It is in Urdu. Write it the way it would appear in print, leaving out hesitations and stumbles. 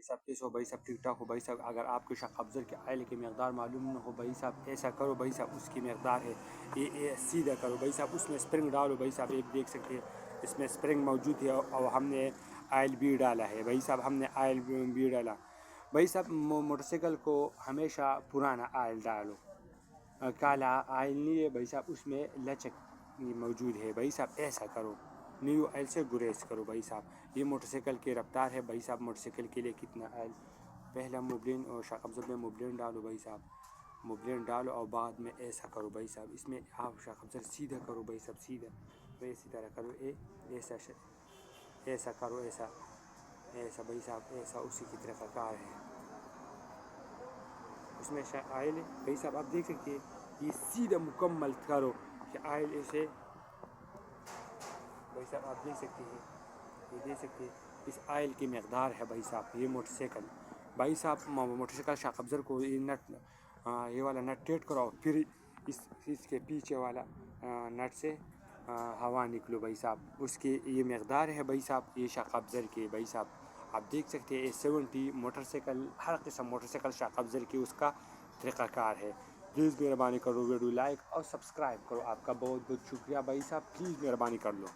بھائی صاحب کیسے ہو بھائی صاحب ٹھیک ٹھاک ہو بھائی صاحب. اگر آپ کو شاہ افضل کے آئل کی مقدار معلوم نہ ہو بھائی صاحب ایسا کرو بھائی صاحب, اس کی مقدار ہے یہ سیدھا کرو بھائی صاحب, اس میں اسپرنگ ڈالو بھائی صاحب. ایک دیکھ سکتے ہیں اس میں اسپرنگ موجود ہے اور ہم نے آئل بھی ڈالا ہے بھائی صاحب, ہم نے آئل بھی ڈالا بھائی صاحب. موٹر سائیکل کو ہمیشہ پرانا آئل ڈالو, کالا آئل نہیں ہے بھائی صاحب, اس میں لچک موجود ہے بھائی صاحب. ایسا کرو, نیو آئل سے گریز کرو بھائی صاحب. یہ موٹر سائیکل کی رفتار ہے بھائی صاحب. موٹر سائیکل کے لیے کتنا آئل, پہلا موبلین اور شاہ افضل میں موبلین ڈالو بھائی صاحب, موبلین ڈالو اور بعد میں ایسا کرو بھائی صاحب. اس میں آپ شاہ افضل سیدھا کرو بھائی صاحب, سیدھا اسی طرح کرو, ایسا کرو, ایسا بھائی صاحب, ایسا اسی کی طرح کار ہے. اس میں آئل ہے بھائی صاحب, آپ دیکھ سکتے ہیں یہ سیدھا مکمل کرو کہ آئل ایسے بھائی صاحب. آپ دیکھ سکتے ہیں, یہ دیکھ سکتے ہیں اس آئل کی مقدار ہے بھائی صاحب. یہ موٹر سائیکل بھائی صاحب, موٹر سائیکل شاہ افضل کو یہ نٹ, یہ والا نٹ ٹیٹ کرو, پھر اس کے پیچھے والا نٹ سے ہوا نکلو بھائی صاحب. اس کی یہ مقدار ہے بھائی صاحب, یہ شاہ افضل کی بھائی صاحب. آپ دیکھ سکتے ہیں 70 موٹر سائیکل, ہر قسم موٹر سائیکل شاہ افضل کی اس کا طریقہ کار ہے. پلیز مہربانی کرو ویڈیو لائک اور سبسکرائب کرو. آپ کا بہت بہت شکریہ بھائی صاحب, پلیز مہربانی کر لو.